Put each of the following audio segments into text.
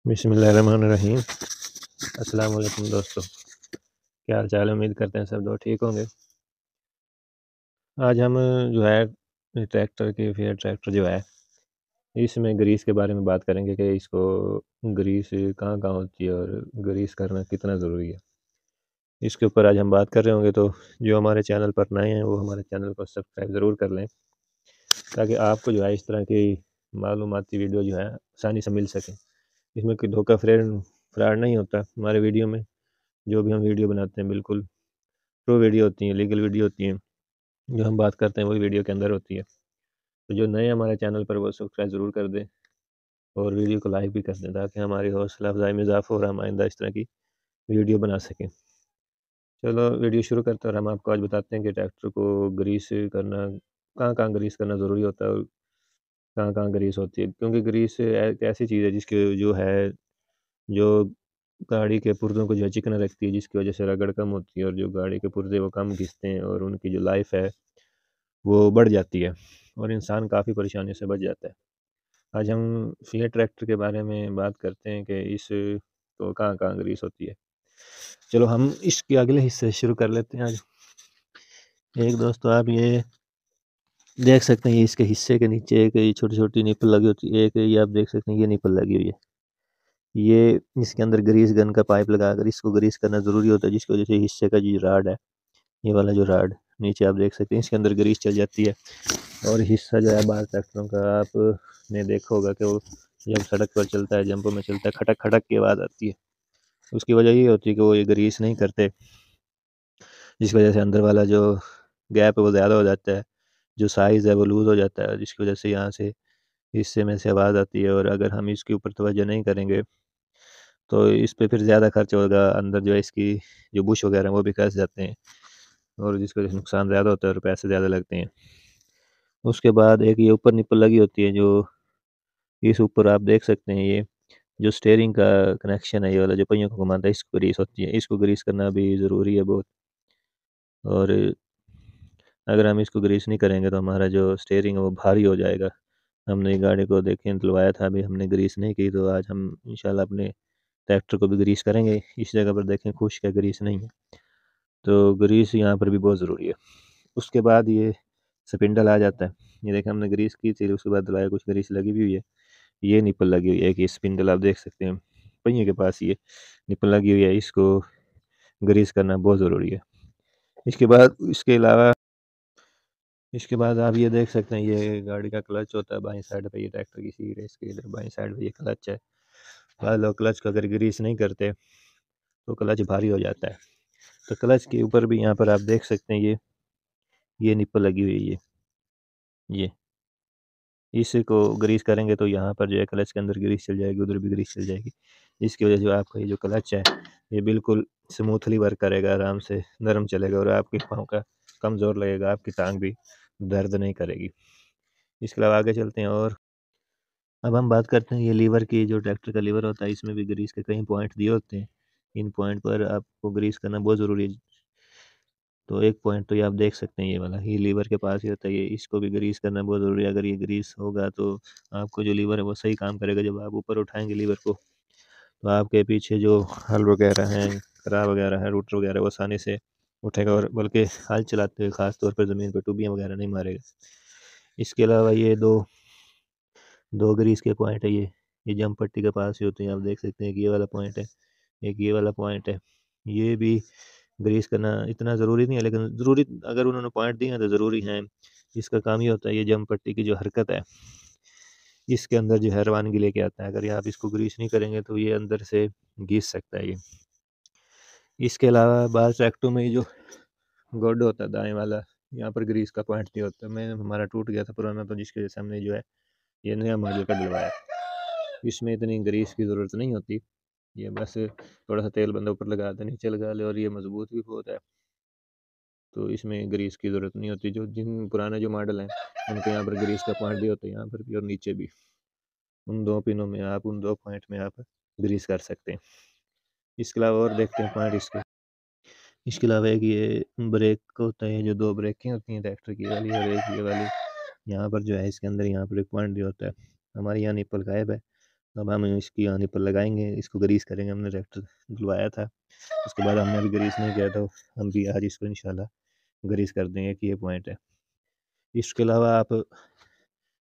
बिस्मिल्लाहिर्रहमानिर्रहीम। अस्सलाम वालेकुम दोस्तों, क्या हाल चाल है? उम्मीद करते हैं सब लोग ठीक होंगे। आज हम जो है ट्रैक्टर की फेयर ट्रैक्टर जो है इसमें ग्रीस के बारे में बात करेंगे कि इसको ग्रीस कहाँ कहाँ होती है और ग्रीस करना कितना ज़रूरी है। इसके ऊपर आज हम बात कर रहे होंगे, तो जो हमारे चैनल पर नए हैं वो हमारे चैनल को सब्सक्राइब ज़रूर कर लें, ताकि आपको जो है इस तरह की मालूमाती वीडियो जो है आसानी से मिल सके। इसमें कोई धोखा फ्रॉड नहीं होता हमारे वीडियो में। जो भी हम वीडियो बनाते हैं बिल्कुल ट्रू वीडियो होती हैं, लीगल वीडियो होती हैं। जो हम बात करते हैं वही वीडियो के अंदर होती है। तो जो नए हमारे चैनल पर वो सब्सक्राइब ज़रूर कर दें और वीडियो को लाइक भी कर दें, ताकि हमारी हौसला अफजाई में इजाफा हो और हम आइंदा इस तरह की वीडियो बना सकें। चलो वीडियो शुरू करते हैं और हम आपको आज बताते हैं कि ट्रैक्टर को ग्रीस करना, कहाँ कहाँ ग्रीस करना ज़रूरी होता है और कहाँ कहाँ ग्रीस होती है। क्योंकि ग्रीस एक ऐसी चीज़ है जिसके जो है जो गाड़ी के पुर्ज़ों को जो है चिकना रखती है, जिसकी वजह से रगड़ कम होती है और जो गाड़ी के पुर्ज़े वो कम घिसते हैं और उनकी जो लाइफ है वो बढ़ जाती है और इंसान काफ़ी परेशानी से बच जाता है। आज हम फिएट ट्रैक्टर के बारे में बात करते हैं कि इस तो कहाँ-कहाँ ग्रीस होती है। चलो हम इसके अगले हिस्से से शुरू कर लेते हैं आज। एक दोस्तों आप ये देख सकते हैं, ये इसके हिस्से के नीचे एक ये छोटी-छोटी निप्पल लगी होती है। एक ये आप देख सकते हैं, ये निप्पल लगी हुई है। ये इसके अंदर ग्रीस गन का पाइप लगाकर इसको ग्रीस करना ज़रूरी होता है, जिसकी वजह से हिस्से का जो राड है, ये वाला जो राड नीचे आप देख सकते हैं, इसके अंदर ग्रीस चल जाती है। और हिस्सा जो है बाहर ट्रैक्टरों का आपने देखा होगा कि वो जब सड़क पर चलता है, जंपों में चलता है, खटक खटक की आवाज़ आती है। उसकी वजह ये होती है कि वो ये ग्रीस नहीं करते, जिस वजह से अंदर वाला जो गैप है वो ज़्यादा हो जाता है, जो साइज़ है वो लूज़ हो जाता है, जिसकी वजह से यहाँ से हिस्से में से आवाज़ आती है। और अगर हम इसके ऊपर तवज्जो नहीं करेंगे तो इस पे फिर ज़्यादा खर्च होगा। अंदर जो है इसकी जो बुश वगैरह हैं वो भी घस जाते हैं और जिसकी वजह से नुकसान ज़्यादा होता है और पैसे ज़्यादा लगते हैं। उसके बाद एक ये ऊपर निप्पल लगी होती है, जो इस ऊपर आप देख सकते हैं, ये जो स्टीयरिंग का कनेक्शन है, ये वाला जो पहियों को घुमाता है, इसको ग्रीस होती है। इसको ग्रीस करना भी ज़रूरी है बहुत। और अगर हम इसको ग्रीस नहीं करेंगे तो हमारा जो स्टीयरिंग है वो भारी हो जाएगा। हमने गाड़ी को देखें निकलवाया था, अभी हमने ग्रीस नहीं की, तो आज हम इंशाल्लाह अपने ट्रैक्टर को भी ग्रीस करेंगे। इस जगह पर देखें खुश्क है, ग्रीस नहीं है, तो ग्रीस यहाँ पर भी बहुत ज़रूरी है। उसके बाद ये स्पिंडल आ जाता है। ये देखें हमने ग्रीस की थी, उसके बाद धुलाया, कुछ ग्रीस लगी भी हुई है। ये निप्पल लगी हुई है कि स्पिंडल आप देख सकते हैं, पहिए के पास ये निप्पल लगी हुई है, इसको ग्रीस करना बहुत ज़रूरी है। इसके बाद आप ये देख सकते हैं, ये गाड़ी का क्लच होता है बाईं साइड पे, ये ट्रैक्टर की सीट है, इसके इधर बाईं साइड पे ये क्लच है। बाद लोग क्लच को अगर ग्रीस नहीं करते तो क्लच भारी हो जाता है। तो क्लच के ऊपर भी यहाँ पर आप देख सकते हैं, ये निप्पल लगी हुई है, ये इसको ग्रीस करेंगे तो यहाँ पर जो है क्लच के अंदर ग्रीस चल जाएगी, उधर भी ग्रीस चल जाएगी। इसकी वजह से आपका ये जो क्लच है ये बिल्कुल स्मूथली वर्क करेगा, आराम से नरम चलेगा और आपके पाँव का कम ज़ोर लगेगा, आपकी टांग भी दर्द नहीं करेगी। इसके अलावा आगे चलते हैं और अब हम बात करते हैं ये लीवर की। जो ट्रैक्टर का लीवर होता है इसमें भी ग्रीस के कई पॉइंट दिए होते हैं। इन पॉइंट पर आपको ग्रीस करना बहुत ज़रूरी है। तो एक पॉइंट तो ये आप देख सकते हैं, ये वाला ये लीवर के पास ही होता है, ये इसको भी ग्रीस करना बहुत ज़रूरी है। अगर ये ग्रीस होगा तो आपको जो लीवर है वो सही काम करेगा। जब आप ऊपर उठाएंगे लीवर को तो आपके पीछे जो हल वगैरह हैं, करा वगैरह है, रूटर वगैरह, वो आसानी से उठेगा और बल्कि हल चलाते हुए ख़ास तौर पर ज़मीन पर टूबियाँ वगैरह नहीं मारेगा। इसके अलावा ये दो ग्रीस के पॉइंट है, ये जंप पट्टी के पास ही होते हैं। आप देख सकते हैं कि ये वाला पॉइंट है, एक ये वाला पॉइंट है। ये भी ग्रीस करना इतना ज़रूरी नहीं है, लेकिन ज़रूरी अगर उन्होंने पॉइंट दिए हैं तो ज़रूरी हैं। इसका काम ये होता है, ये जंप पट्टी की जो हरकत है इसके अंदर जो है रवानगी लेके आता है। अगर ये आप इसको ग्रीस नहीं करेंगे तो ये अंदर से घिस सकता है ये। इसके अलावा बाज़ ट्रैक्टरों में ये जो गॉड होता है दाएँ वाला, यहाँ पर ग्रीस का पॉइंट नहीं होता। मैं हमारा टूट गया था पुराना, तो जिसकी वजह से हमने जो है ये नया मॉडल का डलवाया। इसमें इतनी ग्रीस की ज़रूरत नहीं होती। ये बस थोड़ा-सा तेल बंदा ऊपर लगा दे, नीचे लगा ले, और ये मज़बूत भी बहुत है, तो इसमें ग्रीस की ज़रूरत नहीं होती। जो जिन पुराने जो मॉडल हैं उनके यहाँ पर ग्रीस का पॉइंट भी होता है, यहाँ पर भी और नीचे भी। उन 2 पिनों में आप उन 2 पॉइंट में आप ग्रीस कर सकते हैं। इसके अलावा और देखते हैं पॉइंट इसके। इसके अलावा एक ये ब्रेक होता है, जो 2 ब्रेकें होती हैं ट्रैक्टर की वाली और एक ये वाली। यहाँ पर जो है इसके अंदर यहाँ पर एक पॉइंट भी होता है। हमारे यहाँ निप्पल गायब है, अब हम इसकी आने पर लगाएंगे, इसको ग्रीस करेंगे। हमने ट्रैक्टर धुलवाया था, उसके बाद हमने अभी ग्रीस नहीं किया, तो हम भी आज इसको इंशाल्लाह ग्रीस कर देंगे कि ये पॉइंट है। इसके अलावा आप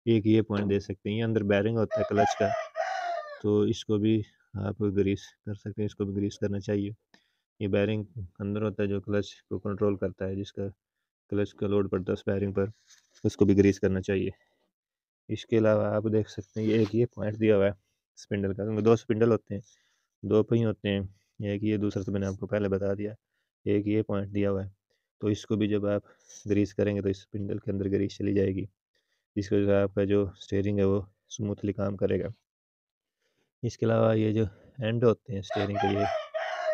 एक ये पॉइंट दे सकते हैं, ये अंदर बैरिंग होता है क्लच का, तो इसको भी आप ग्रीस कर सकते हैं, इसको भी ग्रीस करना चाहिए। ये बैरिंग अंदर होता है जो क्लच को कंट्रोल करता है, जिसका क्लच का लोड पड़ता है उस बैरिंग पर, उसको भी ग्रीस करना चाहिए। इसके अलावा आप देख सकते हैं ये एक ये पॉइंट दिया हुआ है स्पिंडल का, क्योंकि दो स्पिंडल होते हैं, दो पहिए होते हैं, एक ये दूसरा तो मैंने आपको पहले बता दिया, एक ये पॉइंट दिया हुआ है। तो इसको भी जब आप ग्रीस करेंगे तो इस स्पिंडल के अंदर ग्रीस चली जाएगी, जिसकी वजह से आपका जो स्टेयरिंग है वो स्मूथली काम करेगा। इसके अलावा ये जो एंड होते हैं स्टेयरिंग के,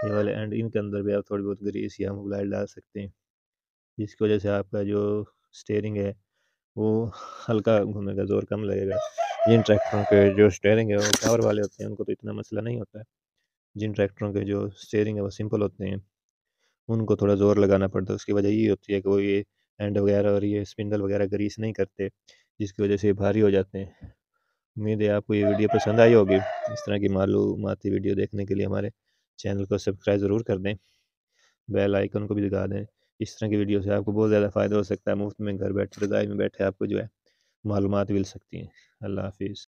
ये वाले एंड, इनके अंदर भी आप थोड़ी बहुत ग्रीस या मोबिलाइज डाल सकते हैं, जिसकी वजह से आपका जो स्टेयरिंग है वो हल्का घूमेगा, ज़ोर कम लगेगा। जिन ट्रैक्टरों के जो स्टेयरिंग है वो पावर वाले होते हैं, उनको तो इतना मसला नहीं होता है। जिन ट्रैक्टरों के जो स्टेयरिंग है वो सिंपल होते हैं, उनको थोड़ा ज़ोर लगाना पड़ता है। उसकी वजह ये होती है कि वो ये एंड वगैरह और ये स्पिंडल वगैरह ग्रीस नहीं करते, जिसकी वजह से ये भारी हो जाते हैं। उम्मीद है आपको ये वीडियो पसंद आई होगी। इस तरह की मालूमाती वीडियो देखने के लिए हमारे चैनल को सब्सक्राइब ज़रूर कर दें, बेल आइकन को भी दबा दें। इस तरह की वीडियो से आपको बहुत ज़्यादा फ़ायदा हो सकता है, मुफ्त में घर बैठे रज़ाई में बैठे आपको जो है मालूमात मिल सकती हैं। अल्लाह हाफ़िज़।